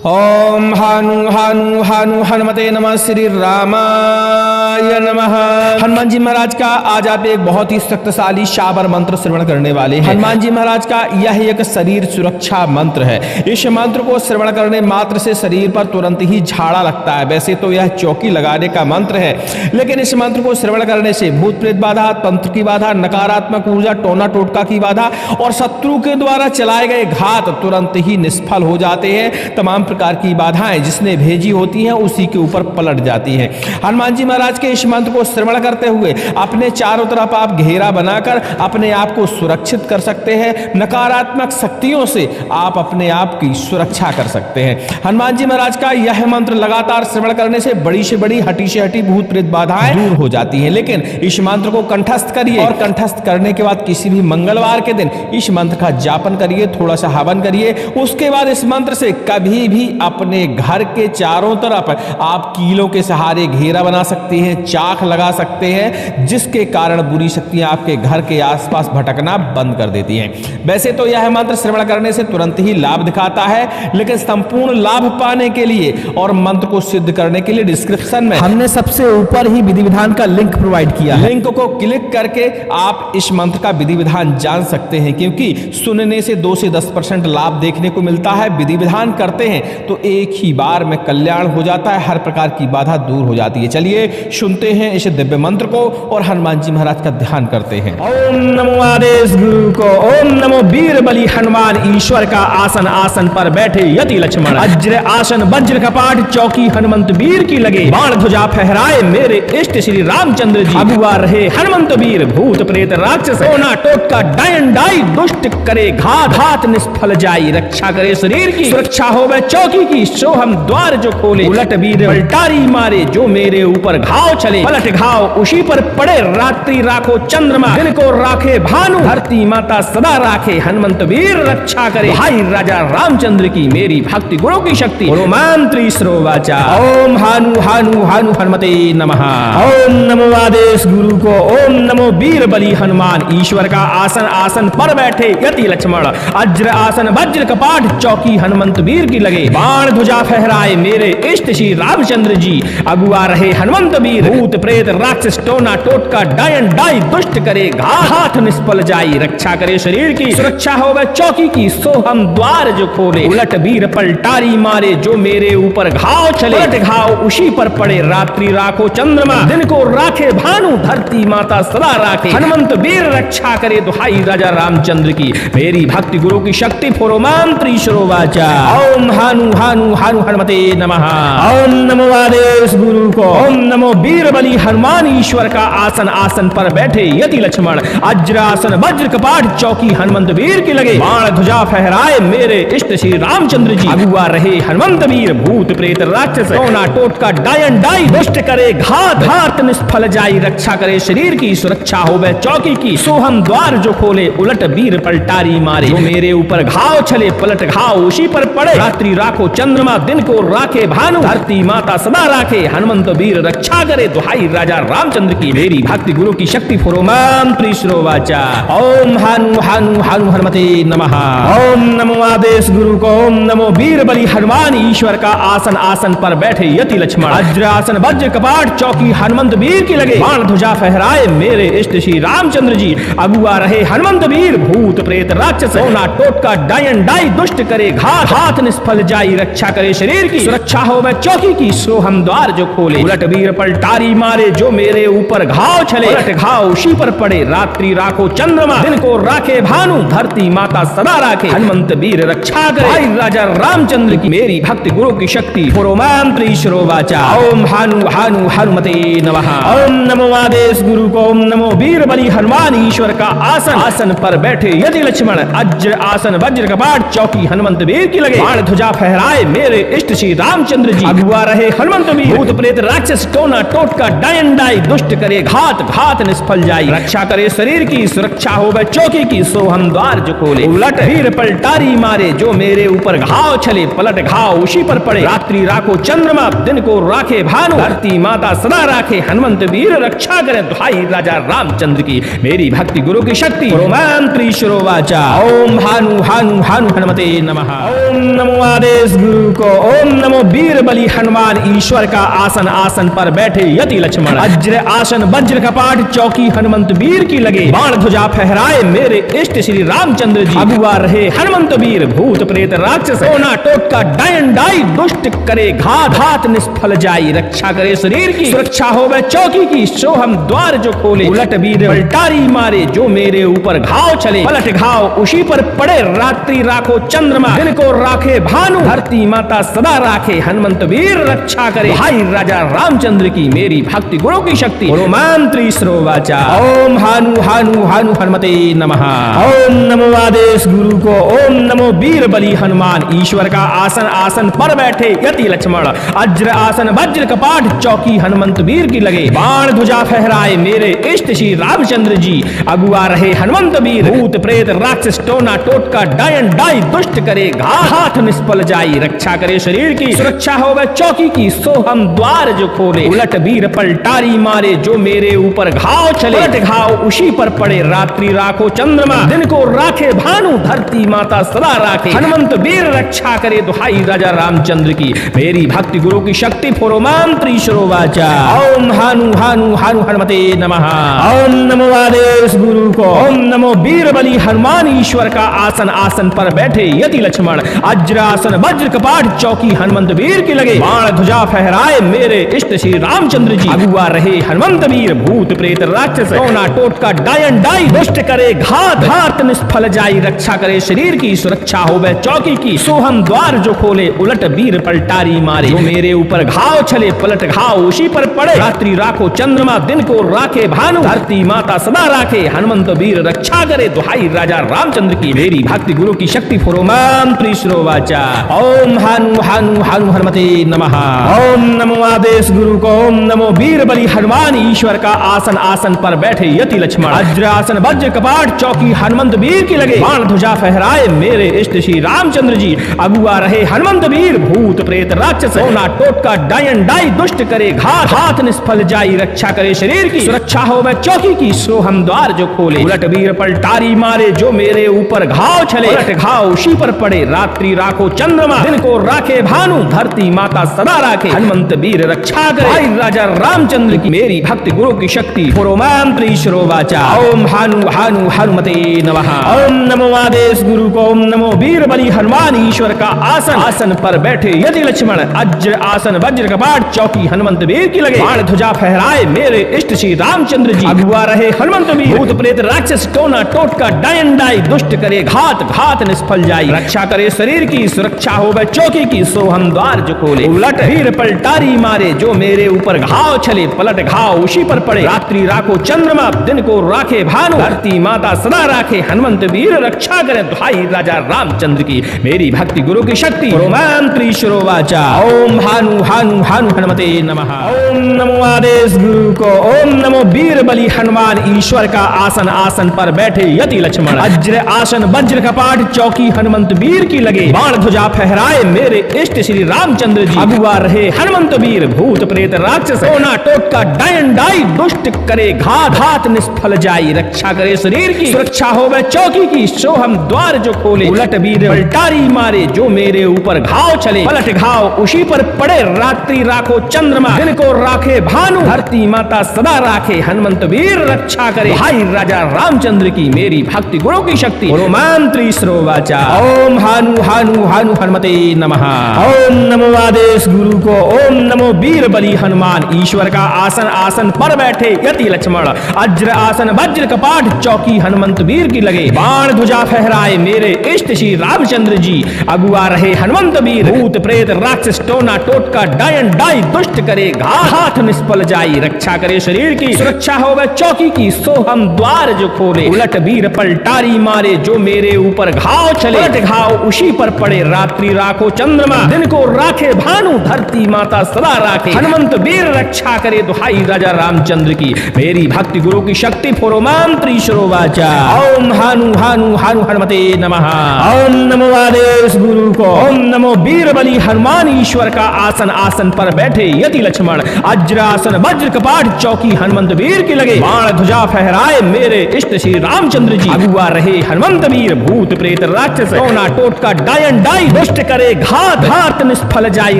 ओम हानु हानु हानु हनुमते नमः श्री रामाय नमः। हनुमान जी महाराज का आज आप एक बहुत ही शक्तिशाली शाबर मंत्र श्रवण करने वाले हैं। हनुमान जी महाराज का यह एक शरीर सुरक्षा मंत्र है। इस मंत्र को श्रवण करने मात्र से शरीर पर तुरंत ही झाड़ा लगता है। वैसे तो यह चौकी लगाने का मंत्र है, लेकिन इस मंत्र को श्रवण करने से भूत प्रेत बाधा, तंत्र की बाधा, नकारात्मक ऊर्जा, टोना टोटका की बाधा और शत्रु के द्वारा चलाए गए घात तुरंत ही निष्फल हो जाते हैं। तमाम प्रकार की बाधाएं जिसने भेजी होती हैं उसी के ऊपर पलट जाती हैं। हनुमान जी महाराज के इस मंत्र को श्रवण करते हुए अपने चारों तरफ आप घेरा बनाकर अपने आप को सुरक्षित कर सकते हैं। नकारात्मक शक्तियों से आप अपने आप की सुरक्षा कर सकते हैं। हनुमान जी महाराज का यह मंत्र लगातार श्रवण करने से बड़ी से बड़ी, हटी से हटी भूत प्रेत बाधाएं दूर हो जाती हैं। लेकिन इस मंत्र को कंठस्थ करिए और कंठस्थ करने के बाद किसी भी मंगलवार के दिन इस मंत्र का जापन करिए, थोड़ा सा हवन करिए। उसके बाद इस मंत्र से कभी भी अपने घर के चारों तरफ आप कीलों के सहारे घेरा बना सकते हैं, चाक लगा सकते हैं, जिसके कारण बुरी शक्तियां आपके घर के आसपास भटकना बंद कर देती हैं। वैसे तो यह मंत्र श्रवण करने से तुरंत ही लाभ दिखाता है, लेकिन संपूर्ण लाभ पाने के लिए और मंत्र को सिद्ध करने के लिए डिस्क्रिप्शन में हमने सबसे ऊपर ही विधि विधान का लिंक प्रोवाइड किया है। लिंक को क्लिक करके आप इस मंत्र का विधि विधान जान सकते हैं, क्योंकि सुनने से 2 से 10% लाभ देखने को मिलता है। विधि विधान करते हैं तो एक ही बार में कल्याण हो जाता है, हर प्रकार की बाधा दूर हो जाती है। चलिए सुनते हैं इस दिव्य मंत्र को और हनुमान जी महाराज का ध्यान करते हैं। ओम नमो आदेश गुरु को। ओम नमो वीर बली हनुमान ईश्वर का आसन, आसन पर बैठे यति लक्ष्मण, अज्र आसन वज्र कपाट चौकी हनुमंत वीर की लगे, बाण ध्वजा फहराए मेरे इष्ट श्री रामचंद्र जी, अगुआ रहे हनुमंत वीर, भूत प्रेत राक्षस टोना टोटका डायन डाई, दुष्ट करे घात, हाथ निष्फल जाई, रक्षा करे शरीर की, सुरक्षा हो वह चौकी की, सो हम द्वार जो खोले, उलट वीर पलटारी मारे, जो मेरे ऊपर घाव चले, पलट घाव उसी पर पड़े, रात्रि राखो चंद्रमा, दिन को राखे भानु, धरती माता सदा राखे, हनुमंत वीर रक्षा करे, भाई राजा रामचंद्र की, मेरी भक्ति गुरु की शक्ति, मंत्री श्रोवाचा। ओम हानु हानु हानु हनुमते नमः। ओम नमो आदेश गुरु को। ओम नमो वीर बली हनुमान ईश्वर का आसन, आसन पर बैठे यति लक्ष्मण, अज्र आसन वज्र कपाट चौकी हनुमंत वीर की लगे, बाण ध्वजा फहराए मेरे इष्ट श्री रामचंद्र जी, अगुआ रहे हनुमंत वीर, भूत प्रेत राक्षस टोना टोटका डायन डाई, दुष्ट करे घात, हाथ निष्फल जाई, रक्षा करे शरीर की, सुरक्षा हो वह चौकी की, सो हम द्वार जो खोले, उलट वीर पलटारी मारे, जो मेरे ऊपर घाव चले, पलट घाव उसी पर पड़े, रात्रि राखो चंद्रमा, दिन को राखे भानु, धरती माता सदा राखे, हनुमंत वीर रक्षा करे, दुहाई राजा रामचंद्र की, मेरी भक्ति गुरु की शक्ति, फोरोमांत्री श्रोवाचा। ओम हानु हानु हानु हनुमते नमः। ओम नमो आदेश गुरु को। ओम नमो वीर बली हनुमान ईश्वर का आसन, आसन पर बैठे यति लक्ष्मण, अज्र आसन वज्र कपाट चौकी हनुमंत वीर की लगे, बाण ध्वजा फहराए मेरे इष्ट श्री रामचंद्र जी, अगुआ रहे हनुमंत वीर, भूत प्रेत राक्षस टोना टोटका डायन डाई, दुष्ट करे घात, हाथ निष्फल जाई, रक्षा करे शरीर की, सुरक्षा हो वह चौकी की, सो हम द्वार जो खोले, उलट वीर पलटारी मारे, जो मेरे ऊपर घाव चले, पलट घाव उसी पर पड़े, रात्रि राखो चंद्रमा, दिन को राखे भानु, धरती माता सदा राखे, हनुमंत वीर रक्षा करे, दुहाई राजा रामचंद्र की, मेरी भक्ति गुरु की शक्ति, फोरोमांत्री श्रोवाचा। ओम हानु हानु हानु हनुमते नमः। ओम नमो आदेश गुरु को। ओम नमो वीर बली हनुमान ईश्वर का आसन, आसन पर बैठे यति लक्ष्मण, अज्र आसन वज्र कपाट चौकी हनुमंत वीर की लगे, बाण ध्वजा फहराए मेरे इष्ट श्री रामचंद्र जी, अगुआ रहे हनुमंत वीर, भूत प्रेत राक्षस टोना टोटका डायन डाई, दुष्ट करे घात, हाथ निष्फल जाई, रक्षा करे शरीर की, सुरक्षा हो वह चौकी की, सो हम द्वार जो खोले, उलट वीर पलटारी मारे, जो मेरे ऊपर घाव चले, पलट घाव उसी पर पड़े, रात्रि राखो चंद्रमा, दिन को राखे भानु, धरती माता सदा राखे, हनुमंत वीर रक्षा करे, भाई राजा रामचंद्र की, मेरी भक्ति गुरु की शक्ति, फोरोमांत्री श्रोवाचा। ओम हानु हानु हनुमते नमः। ओम नमो आदेश गुरु को। ओम नमो वीर बली हनुमान ईश्वर का आसन, आसन पर बैठे यति लक्ष्मण, अज्र आसन वज्र कपाट चौकी हनुमंत वीर की लगे, बाण ध्वजा फहराए मेरे इष्ट श्री रामचंद्र जी, अगुआ रहे हनुमंत वीर, भूत प्रेत राक्षस टोना टोटका डायन डाई दुष्ट करे घात घात निष्फल जाई रक्षा करे शरीर की सुरक्षा हो वह चौकी की सो हम द्वार जो खोले उलट वीर पलटारी मारे जो मेरे ऊपर घाव छले पलट घाव उसी पर पड़े रात्रि राखो चंद्रमा दिन को राखे भानु धरती माता सदा राखे हनुमंत वीर रक्षा करे दुहाई राजा रामचंद्र की मेरी भक्ति गुरु की शक्ति रोमांत्रीश्वरो वाचा ओम भानु भानु भानु हनुमते नमः ओम नमो आदेश गुरु को ओम नमो वीर बलि हनुमान ईश्वर का आसन आसन पर बैठे यति लक्ष्मण अज्र आसन वज्र कपाट चौकी हनुमंत वीर की लगे बाण ध्वजा फहराए मेरे इष्ट श्री रामचंद्र जी अगुआ रहे हनुमंत वीर भूत प्रेत राक्षस सोना टोटका डायन डाई दुष्ट करे घात घात निष्फल जाई रक्षा करे शरीर की सुरक्षा हो वह चौकी की सो हम द्वार जो खोले उलट वीर पलटारी मारे जो मेरे ऊपर घाव चले पलट घाव उसी पर पड़े रात्रि राखो चंद्रमा दिन को राखे भानु धरती माता सदा राखे हनुमंत वीर रक्षा करे भाई राजा रामचंद्र की मेरी भक्ति गुरु की शक्ति रोमांत्रीश्वरो वाचा ओम हानु हानु हानु हनुमते नमः ओम नमो आदेश गुरु को ओम नमो वीर बलि हनुमान ईश्वर का आसन आसन पर बैठे यति लक्ष्मण अज्र आसन वज्र कपाट चौकी हनुमंत वीर की लगे बाण ध्वजा फहराए मेरे इष्ट श्री रामचंद्र जी अगुआ रहे हनुमंत वीर भूत प्रेत राक्षस टोना टोटका डायन डाई दुष्ट करे घात निष्फल जाई रक्षा करे शरीर की सुरक्षा हो वह चौकी की सो हम द्वार जो खोले उलट वीर पलटारी मारे जो मेरे ऊपर घाव चले पलट घाव उसी पर पड़े रात्रि राखो चंद्रमा दिन को राखे भानु धरती माता सदा राखे हनुमंत वीर रक्षा करे दुहाई राजा रामचंद्र की मेरी भक्ति गुरु की शक्ति रोमांत्रीश्वरो वाचा ओम हानु हानु हानु हनुमते नमः ओम नमो आदेश गुरु को ओम नमो वीर बलि हनुमान ईश्वर का आसन आसन पर बैठे यति लक्ष्मण अज्र आसन वज्र कपाट चौकी हनुमंत वीर की लगे बाण ध्वजा फहराए मेरे इष्ट श्री रामचंद्र जी अगुआ रहे हनुमंत वीर भूत प्रेत राक्षस सोना टोटका डायन डाई दुष्ट करे घात घात निष्फल जाई रक्षा करे शरीर की सुरक्षा हो वह चौकी की सोहम द्वार जो खोले उलट वीर पलटारी मारे जो मेरे ऊपर घाव छले पलट घाव उसी पर पड़े रात्रि राखो चंद्रमा दिन को राखे भानु धरती माता सदा राखे हनुमंत वीर रक्षा करे दुहाई राजा रामचंद्र की मेरी भक्ति गुरु की शक्ति रोमांत्रीश्वरो वाचा ओम हानु हानु हानु हनुमते नमः ओम नमो आदेश गुरु को ओम नमो वीर बलि हनुमान ईश्वर का आसन आसन पर बैठे यति लक्ष्मण अज्र आसन वज्र कपाट चौकी हनुमंत वीर की लगे बाण ध्वजा फहराए मेरे इष्ट श्री रामचंद्र जी अगुआ रहे हनुमंत वीर भूत प्रेत राक्षस सोना टोटका डायन डाई दुष्ट करे घात घात निष्फल जाई रक्षा करे शरीर की सुरक्षा हो वह चौकी की सो हम द्वार जो खोले उलट वीर पलटारी मारे जो मेरे ऊपर घाव छले पलट घाव उसी पर पड़े रात्रि राखो चंद्रमा दिन को राखे भानु धरती माता सदा राखे हनुमंत वीर रक्षा करे भाई राजा रामचंद्र की मेरी भक्ति गुरु की शक्ति रोमांत्रीश्वरो वाचा ओम हानु हानु हनुमते नमः ओम नमो आदेश गुरु को ओम नमो वीर बलि हनुमान ईश्वर का आसन आसन पर बैठे यदि लक्ष्मण अज्र आसन वज्र कपाट चौकी हनुमंत वीर की लगे बाण ध्वजा फहराए मेरे इष्ट श्री रामचंद्र जी अगुआ रहे हनुमंत वीर भूत प्रेत राक्षस टोना टोटका डायन डाई दुष्ट करे घात घात निष्फल जाई रक्षा करे शरीर की सुरक्षा हो वह चौकी की सो हम द्वार जो खोले उलट वीर पलटारी मारे जो मेरे ऊपर घाव छले पलट घाव उसी पर पड़े रात्रि राखो चंद्रमा दिन को राखे भानु धरती माता सदा राखे हनुमंत वीर रक्षा करे दुहाई राजा रामचंद्र की मेरी भक्ति गुरु की शक्ति रोमांत्रीश्वरो वाचा ओम हानु हानु हानु हनुमते नमः ओम नमो आदेश गुरु को ओम नमो वीर बलि हनुमान ईश्वर का आसन आसन पर बैठे यति लक्ष्मण अज्र आसन वज्र कपाट चौकी हनुमंत वीर की लगे बाण ध्वजा फहराए मेरे इष्ट श्री रामचंद्र जी अगुआ रहे हनुमंत वीर भूत प्रेत राक्षस सोना टोटका डायन डाई दुष्ट करे घात घात निष्फल जाई रक्षा करे शरीर की सुरक्षा हो वह चौकी की सो हम द्वार जो खोले उलट वीर पलटारी मारे जो मेरे ऊपर घाव चले पलट घाव उसी पर पड़े रात्रि राखो चंद्रमा दिन को राखे भानु धरती माता सदा राखे हनुमंत वीर रक्षा करे भाई राजा रामचंद्र की मेरी भक्ति गुरु की शक्ति रोमांत्रीश्वरो वाचा ओम हानु हानु हानु हनुमते नमः ओम नमो आदेश गुरु को ओम नमो वीर बलि हनुमान ईश्वर का आसन आसन पर बैठे यति लक्ष्मण अज्र आसन वज्र कपाट चौकी हनुमंत वीर की लगे बाण ध्वजा फहराए मेरे इष्ट श्री रामचंद्र जी अगुआ रहे हनुमंत वीर भूत प्रेत राक्षस टोना टोटका डायन डाई दुष्ट करे घात निष्फल जाई रक्षा करे शरीर की सुरक्षा हो वह चौकी की सो हम द्वार जो खोले उलट वीर पलटारी मारे जो मेरे ऊपर घाव चले पलट घाव उसी पर पड़े रात्रि राखो चंद्रमा दिन को राखे भानु धरती माता सदा राखे हनुमंत वीर वीर रक्षा करे दुहाई राजा रामचंद्र की मेरी भक्ति गुरु की शक्ति पुरोमांत्री श्रोवाचा। ओम हानु हानु हानु हनुमते नमः। ओम नमो आदेश गुरु को। ओम नमो वीर बली हनुमान ईश्वर का आसन, आसन पर बैठे यति लक्ष्मण अज्रासन वज्र कपाट चौकी हनुमंत वीर की लगे बाण ध्वजा फहराए मेरे इष्ट श्री रामचंद्र जी। अगुआ रहे हनुमंत वीर भूत प्रेत राक्षस टोना टोटका डायन डाई दुष्ट करे घात घात निष्फल जाई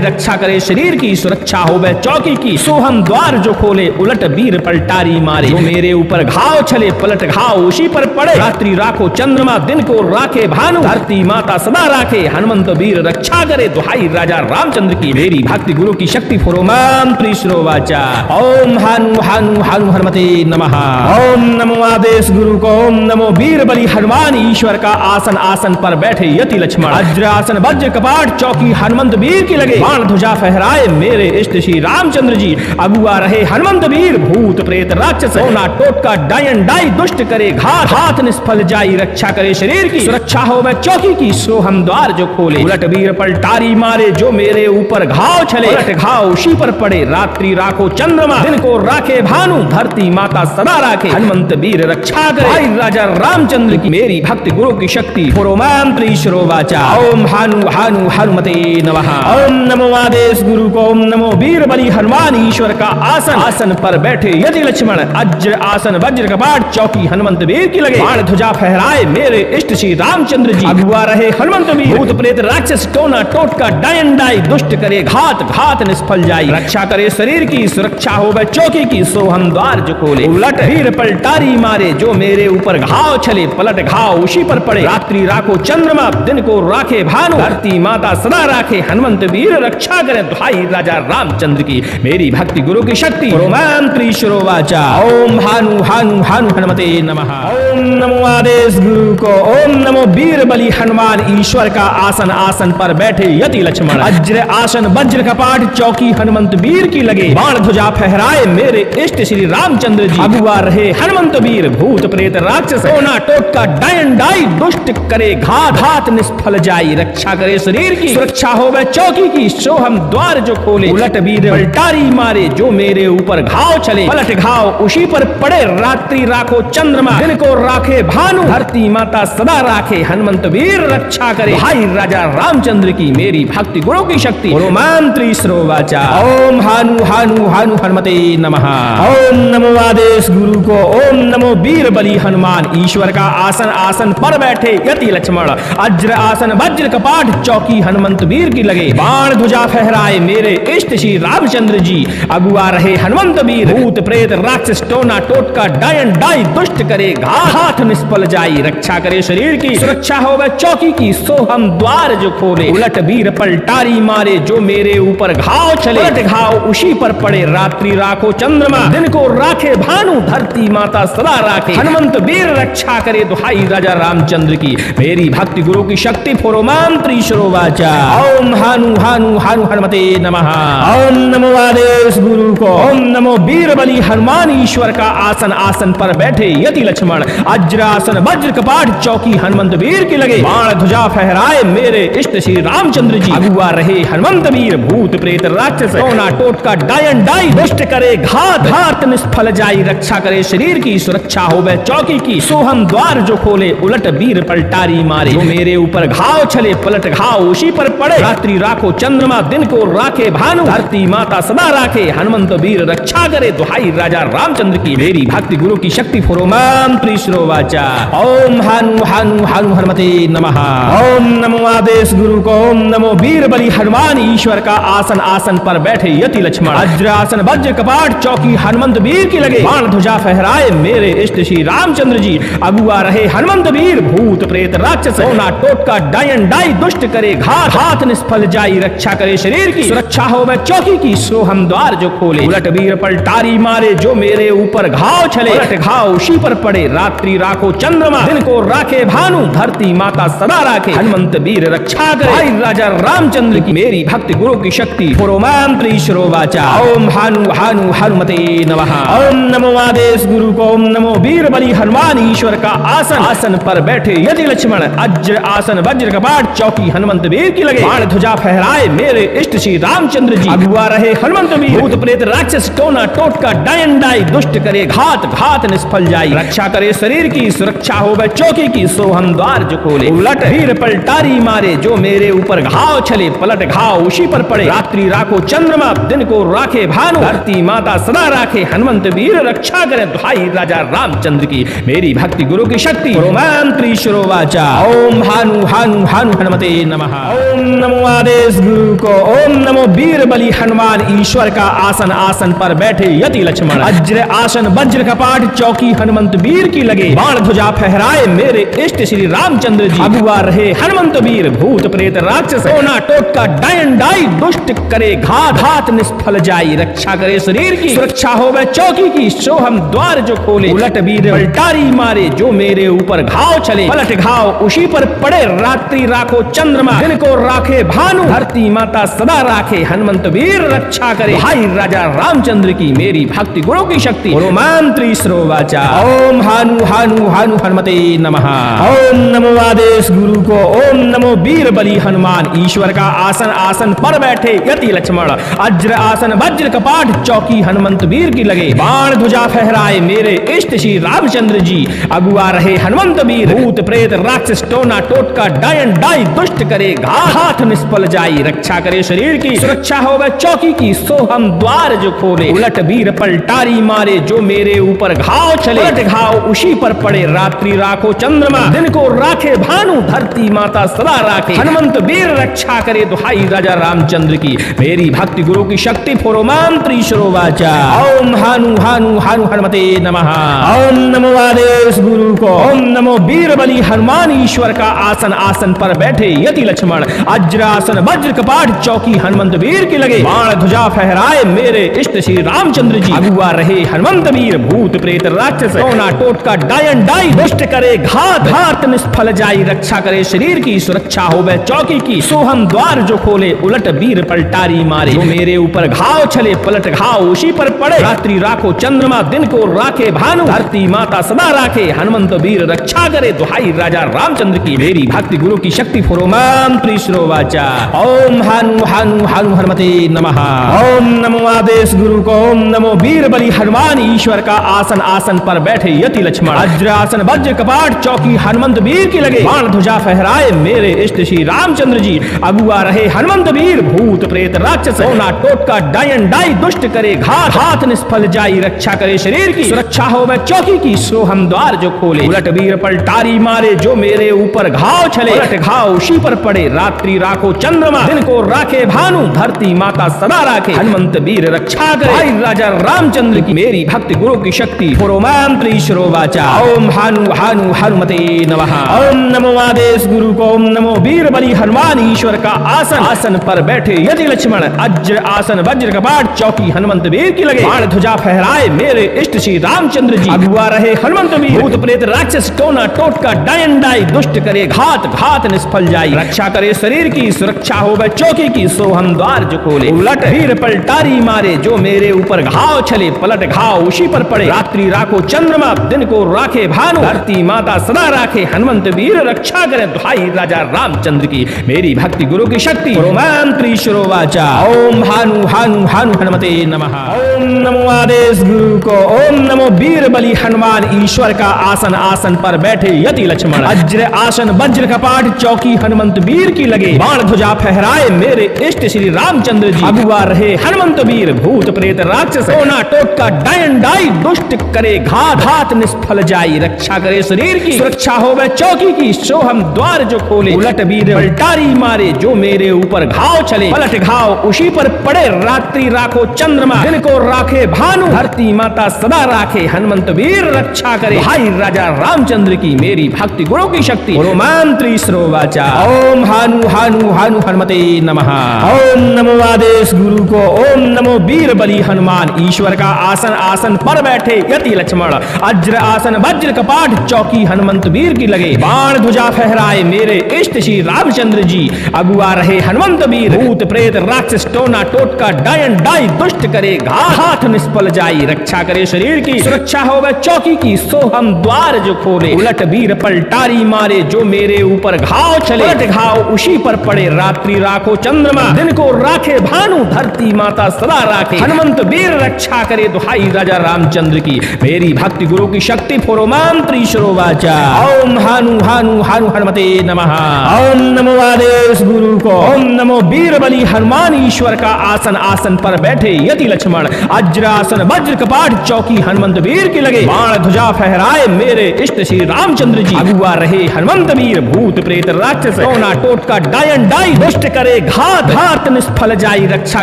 रक्षा करे शरीर की सुरक्षा हो वह चौकी की सोहम द्वार जो खोले उलट वीर पलटारी मारे जो मेरे ऊपर घाव छले पलट घाव उसी पर पड़े रात्रि राखो चंद्रमा दिन को राखे भानु धरती माता सदा राखे हनुमंत वीर रक्षा करे दुहाई राजा रामचंद्र की मेरी भक्ति गुरु की शक्ति पुरोमांत्री श्रोवाचा। ओम हानु हानु हानु हनुमते नमः। ओम नमो आदेश गुरु को। ओम नमो वीर बली हनुमान ईश्वर का आसन, आसन पर बैठे यति लक्ष्मण अज्रासन वज्र कपाट चौकी हनुमंत वीर की लगे बाण ध्वजा फहराए मेरे इष्ट श्री रामचंद्र जी। अगुआ रहे हनुमंत वीर भूत प्रेत राक्षस टोना टोटका डायन डाई दुष्ट करे घात हाथ निष्फल जाई रक्षा करे शरीर की सुरक्षा हो वह चौकी की सोहम द्वार जो खोले उलट वीर पलटारी मारे जो मेरे ऊपर घाव छले उलट घाव उसी पर पड़े रात्रि राखो चंद्रमा दिन को राखे भानु धरती माता सदा राखे हनुमंत वीर रक्षा करे राजा रामचंद्र की मेरी भक्ति गुरु की शक्ति पुरोमांत्री श्रोवाचा। ओम हानु हानु हनुमते नमः। ओम नमो आदेश गुरु को। ओम नमो वीर बली हनुमान ईश्वर का आसन, आसन पर बैठे यति लक्ष्मण अज्र आसन वज्र कपाट चौकी हनुमंत वीर की लगे बाण ध्वजा फहराए मेरे इष्ट श्री रामचंद्र जी। अगुआ रहे हनुमंत वीर भूत प्रेत राक्षस टोना टोटका डायन डाई दुष्ट करे घात घात निष्फल जाई रक्षा करे शरीर की सुरक्षा हो वह चौकी की सोहम द्वार जो खोले उलट वीर पलटारी मारे जो मेरे ऊपर घाव छले पलट घाव उसी पर पड़े रात्रि राखो चंद्रमा दिन को राखे भानु धरती माता सदा राखे हनुमंत वीर रक्षा करे दुहाई राजा रामचंद्र की मेरी भक्ति गुरु की शक्ति पुरोमांत्री श्रोवाचा। ओम हानु हानु हानु हनुमते नमः। ओम नमो आदेश गुरु को। ओम नमो वीर बली हनुमान ईश्वर का आसन, आसन पर बैठे यति लक्ष्मण अज्र आसन वज्र कपाट चौकी हनुमंत वीर की लगे बाण ध्वजा फहराए मेरे इष्ट श्री रामचंद्र जी। अगुआ रहे हनुमंत वीर भूत प्रेत राक्षस टोना टोटका डायन डाई दुष्ट करे घात घात निष्फल जाई रक्षा करे शरीर की सुरक्षा हो वह चौकी की सोहम द्वार जो खोले उलट वीर पलटारी मारे जो मेरे ऊपर घाव छले पलट घाव उसी पर पड़े रात्रि राखो चंद्रमा दिन को राखे भानु धरती माता सदा राखे हनुमंत वीर रक्षा करे भाई राजा रामचंद्र की मेरी भक्ति गुरु की शक्ति पुरोमांत्री श्रोवाचा। ओम हानु हानु हानु हनुमते नमः। ओम नमो आदेश गुरु को। ओम नमो वीर बली हनुमान ईश्वर का आसन, आसन पर बैठे यति लक्ष्मण अज्र आसन वज्र कपाट चौकी हनुमंत वीर की लगे बाण ध्वजा फहराए मेरे इष्ट श्री रामचंद्र जी। अगुआ रहे हनुमंत वीर भूत प्रेत राक्षस टोना टोटका डायन डाई दुष्ट करे घात निष्फल जाई रक्षा करे शरीर की सुरक्षा हो वह चौकी की सोहम द्वार जो खोले उलट वीर पलटारी मारे जो मेरे ऊपर घाव छले उलट घाव उसी पर पड़े रात्रि राखो चंद्रमा दिन को राखे भानु धरती माता सदा राखे हनुमंत वीर रक्षा करे दुहाई राजा रामचंद्र की मेरी भक्ति गुरु की शक्ति पुरोमांत्री श्रोवाचा। ओम हानु हानु हानु हनुमते नमः। ओम नमो आदेश गुरु को। ओम नमो वीर बली हनुमान ईश्वर का आसन, आसन पर बैठे यति लक्ष्मण अज्रासन वज्र कपाट चौकी हनुमंत वीर की लगे बाण ध्वजा फहराए मेरे इष्ट श्री रामचंद्र जी। अगुआ रहे हनुमंत वीर भूत प्रेत राक्षस टोना टोटका डायन डाई दुष्ट करे घात घात निष्फल जाई रक्षा करे शरीर की सुरक्षा हो वह चौकी की सोहम द्वार जो खोले उलट वीर पलटारी मारे जो मेरे ऊपर घाव छले पलट घाव उसी पर पड़े रात्रि राखो चंद्रमा दिन को राखे भानु धरती माता सदा राखे हनुमंत वीर रक्षा करे दुहाई राजा रामचंद्र की मेरी भक्ति गुरु की शक्ति पुरोमांत्री श्रोवाचा। ओम हानु हानु हानु हनुमते नमः। ओम नमो आदेश गुरु को। ओम नमो वीर बली हनुमान ईश्वर का आसन, आसन पर बैठे यति लक्ष्मण अज्रासन वज्र कपाट चौकी हनुमंत वीर की लगे बाण ध्वजा फहराए मेरे इष्ट श्री रामचंद्र जी। अगुआ रहे हनुमंत वीर भूत प्रेत राक्षस टोना टोटका डायन डाई दुष्ट करे घात हाथ निष्फल जाई रक्षा करे शरीर की सुरक्षा हो वह चौकी की सोहम द्वार जो खोले उलट वीर पलटारी मारे जो मेरे ऊपर घाव छले उलट घाव उसी पर पड़े रात्रि राखो चंद्रमा दिन को राखे भानु धरती माता सदा राखे हनुमंत वीर रक्षा करे भाई राजा रामचंद्र की मेरी भक्ति गुरु की शक्ति पुरोमांत्री श्रोवाचा। ओम हानु हानु हनुमते नमः। ओम नमो आदेश गुरु को। ओम नमो वीर बली हनुमान ईश्वर का आसन, आसन पर बैठे यति लक्ष्मण अज्र आसन वज्र कपाट चौकी हनुमंत वीर की लगे बाण ध्वजा फहराए मेरे इष्ट श्री रामचंद्र जी। अगुआ रहे हनुमंत हनुमंत वीर भूत प्रेत राक्षस टोना टोटका डायन डाई दुष्ट करे घात घात निष्फल जाई रक्षा करे शरीर की सुरक्षा हो वह चौकी की सो हम द्वार जो खोले उलट वीर पलटारी मारे जो मेरे ऊपर घाव छले पलट घाव उसी पर पड़े रात्रि राखो चंद्रमा दिन को राखे भानु धरती माता सदा राखे हनुमंत वीर रक्षा करे दुहाई राजा रामचंद्र की मेरी भक्ति गुरु की शक्ति रोमांत्री श्रोवाचा ओम हानु हानु हानु हनुमते नमः ओम नमो आदेश गुरु को ओम नमो वीर बलि हनुमान ईश्वर का आसन आसन पर बैठे यति लक्ष्मण अज्र आसन वज्र कपाट चौकी हनुमंत वीर की लगे बाण ध्वजा फहराए मेरे इष्ट श्री रामचंद्र जी अगुआ रहे हनुमंत वीर भूत प्रेत राक्षस टोना टोटका डायन डाई दुष्ट करे घात घात निष्फल जाई रक्षा करे शरीर की सुरक्षा हो वह चौकी की सो हम द्वार जो खोले उलट वीर पलटारी मारे जो मेरे ऊपर घाव चले पलट घाव उसी पर पड़े रात्रि राखो चंद्रमा दिन को राखे भानु धरती माता सदा राखे हनुमंत वीर रक्षा करे भाई राजा रामचंद्र की मेरी भक्ति गुरु की शक्ति रोमांत्री श्रोवाचा ओम हानु हानु हानु हनुमते नमः ओम नमो आदेश गुरु को ओम नमो वीर बलि हनुमान ईश्वर का आसन आसन पर बैठे यति लक्ष्मण अज्र आसन वज्र कपाट चौकी हनुमंत वीर की लगे बाण ध्वजा फहराए मेरे इष्ट श्री रामचंद्र जी अगुआ रहे हनुमंत वीर भूत प्रेत राक्षस टोना टोटका डायन डाई दुष्ट करे घात निष्फल जाई रक्षा करे शरीर की सुरक्षा हो वह चौकी की सो हम द्वार जो खोले उलट वीर पलटारी मारे जो मेरे ऊपर घाव चले पलट घाव उसी पर पड़े रात्रि राखो चंद्रमा दिन को राखे भानु धरती माता सदा राखे हनुमंत वीर रक्षा करे दुहाई राजा रामचंद्र की मेरी भक्ति गुरु की शक्ति फोरोमांत्री श्रोवाचा ओम हानु हानु हानु हनुमते नमः ओम नमो आदेश गुरु को ओम नमो वीर बलि हनुमान ईश्वर का आसन आसन पर बैठे यति लक्ष्मण अज्र आसन वज्र कपाट चौकी हनुमंत वीर की लगे बाण ध्वजा फहराए मेरे इष्ट श्री रामचंद्र जी अगुआ रहे हनुमंत वीर भूत प्रेत राक्षस टोना टोटका डायन डाई दुष्ट करे घात घात निष्फल जाई रक्षा करे शरीर की सुरक्षा हो वह चौकी की सो हम द्वार जो खोले उलट वीर पलटारी मारे जो मेरे ऊपर घाव छले पलट घाव उसी पर पड़े रात्रि राखो चंद्रमा दिन को राखे भानु धरती माता सदा राखे हनुमंत वीर रक्षा करे दुहाई राजा रामचंद्र की मेरी भक्ति गुरु की शक्ति फोरोमांत्री श्रोवाचा ओम हानु हानु हानु हनुमते नमः ओम नमो आदेश गुरु को ओम नमो वीर बलि हनुमान ईश्वर का आसन आसन पर बैठे यति लक्ष्मण अज्र आसन वज्र कपाट चौकी हनुमंत वीर की लगे बाण ध्वजा फहराए मेरे इष्ट श्री रामचंद्र जी अगुआ रहे हनुमंत वीर भूत प्रेत राक्षस टोना टोटका डायन डाई दुष्ट करे घात घात निष्फल जाई रक्षा करे शरीर की सुरक्षा हो वह चौकी की सो हम द्वार जो खोले उलट वीर पलटारी मारे जो मेरे ऊपर घाव छले पलट घाव उसी पर पड़े रात्रि राखो चंद्रमा दिन को राखे भानु धरती माता सदा राखे हनुमंत वीर रक्षा करे भाई राजा रामचंद्र की मेरी भक्ति गुरु की शक्ति फोरोमांत्री श्रोवाचा ओम हानु हानु हनुमते नमः ओम नमो आदेश गुरु को ओम नमो वीर बलि हनुमान ईश्वर का आसन आसन पर बैठे यति लक्ष्मण अज्र आसन वज्र कपाट चौकी हनुमंत वीर की लगे बाण ध्वजा फहराए मेरे इष्ट श्री रामचंद्र जी अगुआ रहे हनुमंत वीर भूत प्रेत राक्षस टोना टोटका डायन डाई दुष्ट करे घात घात निष्फल जाई रक्षा करे शरीर की सुरक्षा हो वह चौकी की सो हम द्वार जो खोले उलट वीर पलटारी मारे जो मेरे ऊपर घाव छले पलट घाव उसी पर पड़े रात्रि राखो चंद्रमा दिन को राखे भानु धरती माता सदा राखे हनुमंत वीर रक्षा करे दुहाई राजा रामचंद्र की मेरी भक्ति गुरु की शक्ति रोमांत्री श्रोवाचा ओम हानु हानु हानु हनुमते नमः ओम नमो आदेश गुरु को ओम नमो वीर बलि हनुमान ईश्वर का आसन आसन पर बैठे यति लक्ष्मण अज्र आसन वज्र कपाट चौकी हनुमंत वीर की लगे बाण ध्वजा फहराए मेरे इष्ट श्री रामचंद्र जी अगुआ रहे हनुमंत वीर भूत प्रेत राक्षस टोना टोटका डायन डाई दुष्ट करे घात घात निष्फल जाई रक्षा करे शरीर की सुरक्षा हो वह चौकी की सो हम द्वार जो खोले उलट वीर पलटारी मारे जो मेरे ऊपर घाव छले पलट घाव उसी पर पड़े रात्रि राखो चंद्रमा दिन को राखे भानु धरती माता सदा राखे हनुमंत वीर रक्षा करे भाई राजा रामचंद्र की मेरी भक्ति गुरु की शक्ति रोमांत्री श्रोवाचा ओम हानु हानु हानु हनुमते नमः ओम नमो आदेश गुरु को ओम नमो वीर बलि हनुमान ईश्वर का आसन आसन पर बैठे यति लक्ष्मण अज्र आसन वज्र कपाट चौकी हनुमंत वीर की लगे बाण ध्वजा फहराए मेरे इष्ट श्री रामचंद्र जी अगुआ रहे हनुमंत वीर भूत प्रेत राक्षस टोना टोटका डायन डाई दुष्ट करे घात निष्फल जाई रक्षा करे शरीर की सुरक्षा हो वह चौकी की सो हम द्वार जो खोले उलट वीर पलटारी मारे जो मेरे ऊपर घाव छले पलट घाव उसी पर पड़े रात्रि राखो चंद्रमा दिन को राखे भानु धरती माता सदा राखे, हनुमंत वीर रक्षा करे, दुहाई राजा रामचंद्र की, मेरी भक्ति गुरु की शक्ति। फोरो माम त्रिशरो वाचा। ओम हानु हानु हानु हनुमते नमः। ओम नमो आदेश गुरु को। ओम नमो वीर बली हनुमान ईश्वर का आसन, आसन पर बैठे यति लक्ष्मण, अज्रासन वज्र कपाट चौकी हनुमंत वीर की लगे, बाण ध्वजा फहराए मेरे इष्ट श्री रामचंद्र जी। अगुआ रहे हनुमंत वीर, भूत प्रेत राक्षस टोना टोटका डायन डाई, दुष्ट करे घात घात निष्फल जाई, रक्षा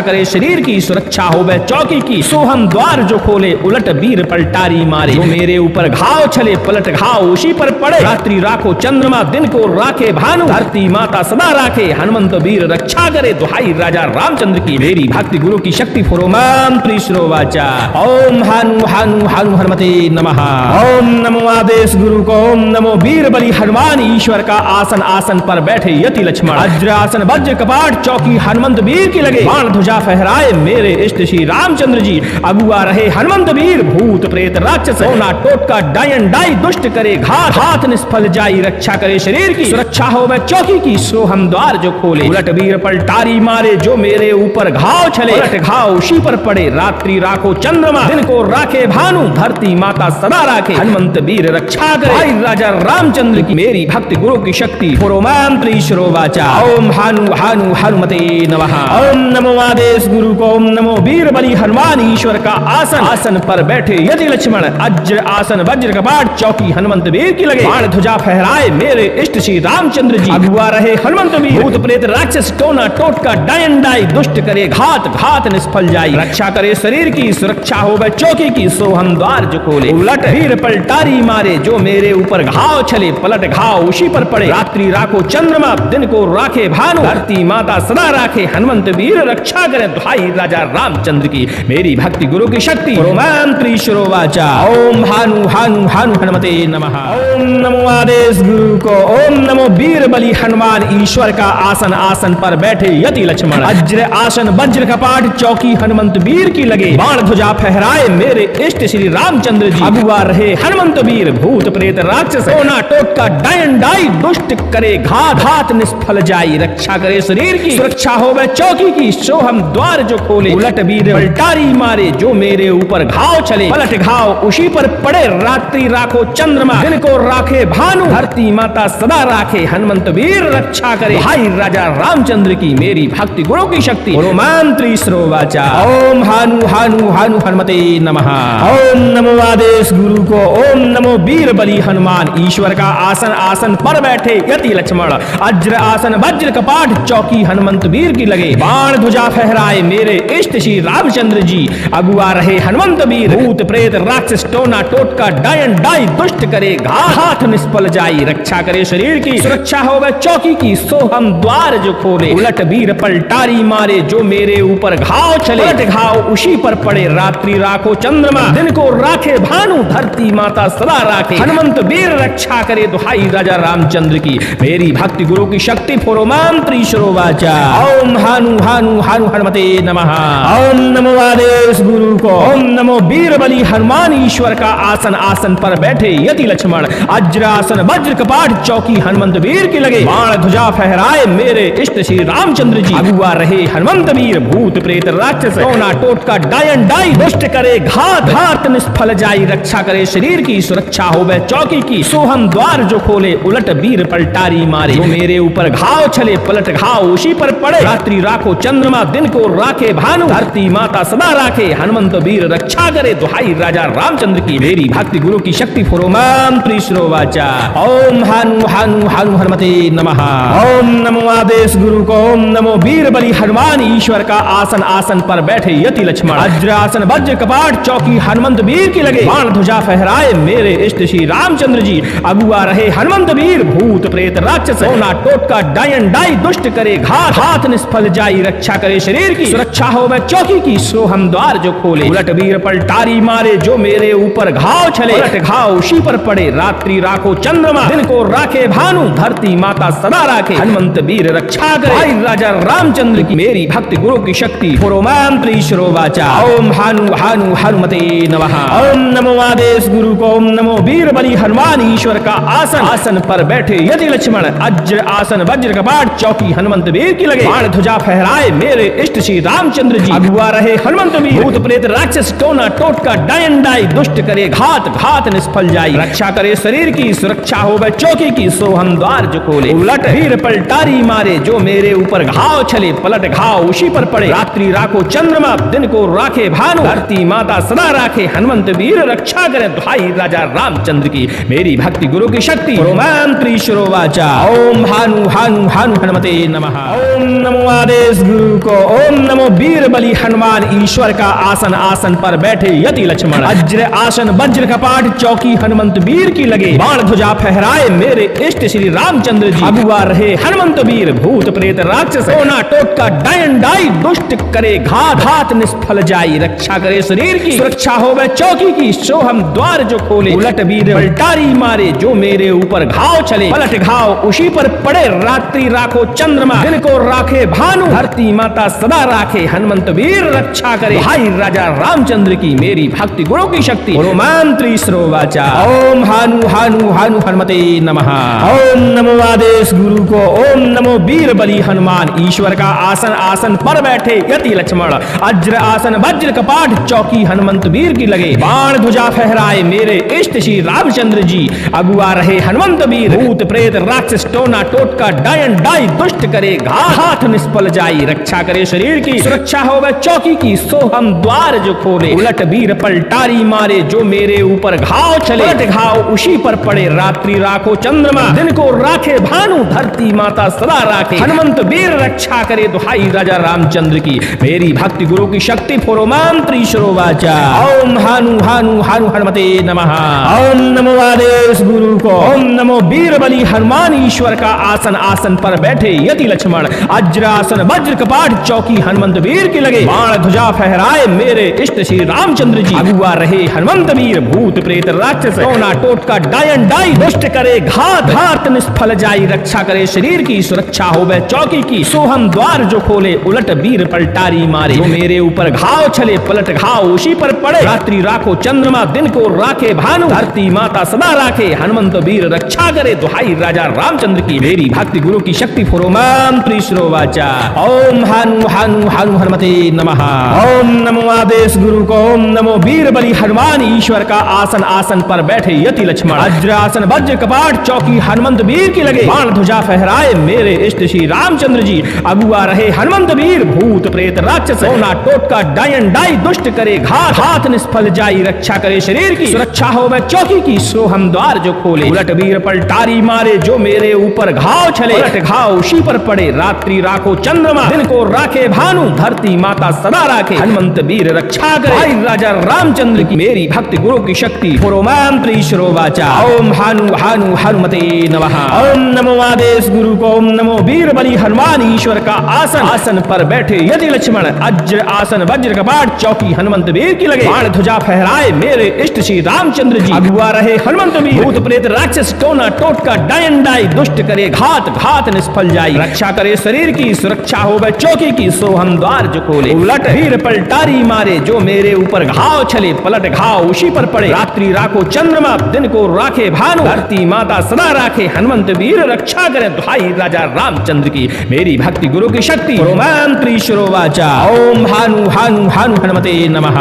करे शरीर की, सुरक्षा हो वह चौकी की, सोहम द्वार जो खोले उलट वीर पलटारी मारे, जो मेरे ऊपर घाव छले पलट घाव उसी पर पड़े, रात्रि राखो चंद्रमा दिन को राखे भानु, धरती माता सदा राखे, हनुमंत वीर रक्षा करे, दुहाई राजा रामचंद्र की, मेरी भक्ति गुरु की शक्ति। फोरोमाम त्रिशरो वाचा। ओम हानु हानु हानु हनुमते नमः। ओम नमो आदेश गुरु को। ओम नमो वीर बली हनुमान ईश्वर का आसन, आसन पर बैठे यति लक्ष्मण, अज्रासन वज्र कपाट चौकी हनुमंत वीर की लगे, बाण ध्वजा फहराए मेरे इष्ट श्री रामचंद्र जी। अगुआ रहे हनुमंत वीर, भूत प्रेत राक्षस टोना टोटका डायन डाई, दुष्ट करे घात हाथ निष्फल जाई, रक्षा करे शरीर की, सुरक्षा हो वह चौकी की, सोहम द्वार जो खोले उलट वीर पलटारी मारे, जो मेरे ऊपर घाव छले पलट घाव उसी पर पड़े, रात्रि राखो चंद्रमा दिन को राखे भानु, धरती माता सदा राखे, हनुमंत वीर रक्षा करे, भाई राजा रामचंद्र की, मेरी भक्ति गुरु की शक्ति। फोरोमाम त्रिशरो वाचा। ओम हानु हानु हनुमते नमः। ओम नमो आदेश गुरु को। ओम नमो वीर बली हनुमान ईश्वर का आसन, आसन पर बैठे यति लक्ष्मण, अज्र आसन वज्र कपाट चौकी हनुमंत वीर की लगे, बाण ध्वजा फहराए मेरे इष्ट श्री रामचंद्र जी। अगुआ रहे हनुमंत वीर, भूत प्रेत राक्षस टोना टोटका डायन डाई, दुष्ट करे घात घात निष्फल जाई, रक्षा करे शरीर की, सुरक्षा हो वह चौकी की, सोहम द्वार जो खोले उलट वीर पलटारी मारे, जो मेरे ऊपर घाव छले पलट घाव उसी पर पड़े, रात्रि राखो चंद्रमा दिन को राखे भानु, धरती माता सदा राखे, हनुमंत वीर रक्षा करे, दुहाई राजा रामचंद्र की, मेरी भक्ति गुरु की शक्ति। फोरोमाम त्रिशरो वाचा। ओम हानु हानु हानु हनुमते नमः। ओम नमो आदेश गुरु को। ओम नमो वीर बली हनुमान ईश्वर का आसन, आसन पर बैठे यति लक्ष्मण, अज्र आसन वज्र कपाट चौकी हनुमंत वीर की लगे, बाण ध्वजा फहराए मेरे इष्ट श्री रामचंद्र जी। अगुआ रहे हनुमंत वीर, भूत प्रेत राक्षस टोना टोटका डायन डाई, दुष्ट करे घात हाथ निष्फल जाई, रक्षा करे शरीर की, सुरक्षा हो वह चौकी की, सोहम द्वार जो खोले उलट वीर पलटारी मारे, जो मेरे ऊपर घाव छले पलट घाव उसी पर पड़े, रात्रि राखो चंद्रमा दिन को राखे भानु, धरती माता सदा राखे, हनुमंत वीर रक्षा करे, भाई राजा रामचंद्र की, मेरी भक्ति गुरु की शक्ति। ओम त्रिशरो वाचा। ओम हानु हानु हानु हनुमते नमः। ओम नमो आदेश गुरु को। ओम नमो वीर बली हनुमान ईश्वर का आसन, आसन पर बैठे यति लक्ष्मण, अज्र आसन वज्र कपाट चौकी हनुमंत वीर की लगे, बाण ध्वजा फहराए मेरे इष्ट श्री रामचंद्र जी। अगुआ रहे हनुमंत वीर, भूत प्रेत राक्षस टोना टोटका डायन डाई, दुष्ट करे घात हाथ निष्फल जाई, रक्षा करे शरीर की, सुरक्षा हो वह चौकी की, सोहम द्वार जो खोले उलट वीर पलटारी मारे, जो मेरे ऊपर घाव छले पलट घाव उसी पर पड़े, रात्रि राखो चंद्रमा दिन को राखे भानु, धरती माता सदा राखे, हनुमंत वीर रक्षा करे, दुहाई राजा रामचंद्र की, मेरी भक्ति गुरु की शक्ति। फोरोमाम त्रिशरो वाचा। ओम हानु हानु हानु हनुमते नमः। ओम नमो आदेश गुरु को। ओम नमो वीर बली हनुमान ईश्वर का आसन, आसन पर बैठे यति लक्ष्मण, अज्र आसन वज्र कपाट चौकी हनुमंत वीर की लगे, बाण ध्वजा फहराए मेरे इष्ट श्री रामचंद्र जी। अगुआ रहे हनुमंत वीर, भूत प्रेत राक्षस टोना टोटका डायन डाई, दुष्ट करे घात घात निष्फल जाई, रक्षा करे शरीर की, सुरक्षा हो वह चौकी की, सोहम द्वार जो खोले उलट वीर पलटारी मारे, जो मेरे ऊपर घाव छले पलट घाव उसी पर पड़े, रात्रि राखो चंद्रमा दिन को राखे भानु, धरती माता सदा राखे, हनुमंत वीर रक्षा करे, दुहाई राजा रामचंद्र की, मेरी भक्ति गुरु की शक्ति। फोरोमाम त्रिशरो वाचा। ओम हानु हानु हानु हनुमते नमः। ओम नमो आदेश गुरु को। ओम नमो वीर बली हनुमान ईश्वर का आसन, आसन पर बैठे यति लक्ष्मण, अज्र आसन वज्र कपाट चौकी हनुमंत वीर की लगे, बाण ध्वजा फहराए मेरे इष्ट श्री रामचंद्र जी। अगुआ रहे हनुमंत वीर, भूत प्रेत राक्षस टोना टोटका डायन डाई, दुष्ट करे घात हाथ निष्फल जाई, रक्षा करे शरीर की, सुरक्षा हो वह चौकी की, सोहम द्वार जो खोले उलट वीर पलटारी मारे, जो मेरे ऊपर घाव छले पलट घाव उसी पर पड़े, रात्रि राखो चंद्रमा दिन को राखे भानु, धरती माता सदा राखे, हनुमंत वीर रक्षा करे, भाई राजा रामचंद्र की, मेरी भक्ति गुरु की शक्ति। फोरोमाम त्रिशरो वाचा। ओम हानु हानु हनुमते नमः। ओम नमो आदेश गुरु को। ओम नमो वीर बली हनुमान ईश्वर का आसन, आसन पर बैठे यति लक्ष्मण, अज्र आसन वज्र कपाट चौकी हनुमंत वीर की लगे, बाण ध्वजा फहराए मेरे इष्ट श्री रामचंद्र जी। अगुआ रहे हनुमंत वीर, भूत प्रेत राक्षस टोना टोटका डायन डाई, दुष्ट करे घात घात निष्फल जाई। रक्षा करे शरीर की, सुरक्षा हो वह चौकी की, सो हम द्वार जो खोले। उलट वीर पलटारी मारे, जो मेरे ऊपर घाव छले, पलट घाव उसी पर पड़े। रात्रि राखो चंद्रमा, दिन को राखे भानु, धरती माता सदा राखे हनुमंत वीर। रक्षा करे दुहाई राजा रामचंद्र की, मेरी भक्ति गुरु की शक्ति। रोमांत्रीश्वरो वाचा, ओम भानु भानु भानु हनुमते नमः। ओम नमो आदेश गुरु को, ओम नमो वीर बलि हनुमान ईश्वर का आसन, आसन पर बैठे यति लक्ष्मण। वज्र आसन वज्र कपाट, चौकी हनुमंत वीर की लगे। बाण ध्वजा फहराए मेरे इष्ट श्री रामचंद्र जी। अगुआ रहे हनुमंत वीर, भूत प्रेत राक्षस टोना टोटका डायन डाई, दुष्ट करे घात घात निष्फल जाई। रक्षा करे शरीर की, सुरक्षा हो वह चौकी की, सो हम द्वार जो खोले। उलट वीर पलटारी मारे, जो मेरे ऊपर घाव चले, पलट घाव उसी पर पड़े। रात्रि राखो चंद्रमा, दिन को राखे भानु, धरती माता सदा राखे हनुमंत वीर। रक्षा करे भाई राजा रामचंद्र की, मेरी भक्ति गुरु की शक्ति। रोमांत्रीश्वरो वाचा, ओम हानु हानु हानु हनुमते नमः। ओम नमो आदेश गुरु को, ओम नमो वीर बलि हनुमान ईश्वर का आसन, आसन पर बैठे यति लक्ष्मण। वज्र आसन वज्र कपाट, चौकी हनुमंत वीर की लगे। बाण ध्वजा फहराए मेरे इष्ट श्री रामचंद्र जी। अगुआ रहे हनुमंत वीर, भूत प्रेत राक्षस टोना टोटका डायन डाई, दुष्ट करे घात निष्फल जाई। रक्षा करे शरीर की, सुरक्षा हो वह चौकी की, सो हम द्वार जो खोले। उलट वीर पलटारी मारे, जो मेरे ऊपर घाव चले, पलट घाव उसी पर पड़े। रात्रि राखो चंद्रमा, दिन को राखे भानु, धरती माता सदा राखे हनुमंत वीर। रक्षा करे दुहाई राजा रामचंद्र की, मेरी भक्ति गुरु की शक्ति। रोमांत्रीश्वरो वाचा, ओम हानु हानु हानु हनुमते नमः। ओम नमो आदेश गुरु को, ओम नमो वीर बलि हनुमान ईश्वर का आसन, आसन पर बैठे यति लक्ष्मण। वज्रासन वज्र कपाट, चौकी हनुमंत वीर की लगे। बाण ध्वजा फहराए मेरे इष्ट श्री रामचंद्र जी। अगुआ रहे हनुमंत वीर, भूत प्रेत राक्षस टोना टोटका डायन डाई, दुष्ट करे घात घात निष्फल जाई। रक्षा करे शरीर की, सुरक्षा हो वह चौकी की, सो हम द्वार जो खोले। उलट वीर पलटारी मारे, जो मेरे ऊपर घाव छले, पलट घाव उसी पर पड़े। रात्रि राखो चंद्रमा, दिन को राखे भानु, धरती माता सदा राखे हनुमंत वीर। रक्षा करे दुहाई राजा रामचंद्र की, मेरी भक्ति गुरु की शक्ति। रोमांत्रीश्वरो वाचा, ओम हानु हानु हानु हनुमते नमः। ओम नमो आदेश गुरु को, ओम नमो वीर बलि हनुमान ईश्वर का आसन, आसन पर बैठे यति लक्ष्मण। वज्र आसन वज्र कपाट, चौकी हनुमंत वीर की लगे। बाण ध्वजा फहराए मेरे इष्ट श्री रामचंद्र जी। अगुआ रहे हनुमंत वीर, भूत प्रेत राक्षस टोना टोटका डायन डाई, दुष्ट करे घात घात निष्फल जाई। रक्षा करे शरीर की, सुरक्षा हो वह चौकी की, सो हम द्वार जो खोले। उलट वीर पलटारी मारे, जो मेरे ऊपर घाव छले, पलट घाव उसी पर पड़े। रात्रि राखो चंद्रमा, दिन को राखे भानु, धरती माता सदा राखे हनुमंत वीर। रक्षा करे भाई राजा रामचंद्र की, मेरी भक्ति गुरु की शक्ति। रोमांत्रीश्वरो वाचा, ओम हानु हानु हनुमते नमः। ओम नमो आदेश गुरु को, ओम नमो वीर बलि हनुमान ईश्वर का आसन, आसन पर बैठे यति लक्ष्मण। वज्र आसन वज्र कपाट, चौकी हनुमंत वीर की लगे। बाण ध्वजा फहराए मेरे इष्ट श्री रामचंद्र जी। अगुआ रहे हनुमंत वीर, भूत प्रेत राक्षस टोना टोटका डायन डाई, दुष्ट करे घात घात निष्फल जाई। रक्षा करे शरीर की, सुरक्षा हो वह चौकी की, सो हम द्वार जो खोले। उलट वीर पलटारी मारे, जो मेरे ऊपर घाव छले, पलट घाव उसी पर पड़े। रात्रि राखो चंद्रमा, दिन को राखे भानु, धरती माता सदा राखे हनुमंत वीर। रक्षा करे दुहाई राजा रामचंद्र की, मेरी भक्ति गुरु की शक्ति। रोमांत्रीश्वरो वाचा, ओम हानु हानु हानु हनुमते नमः।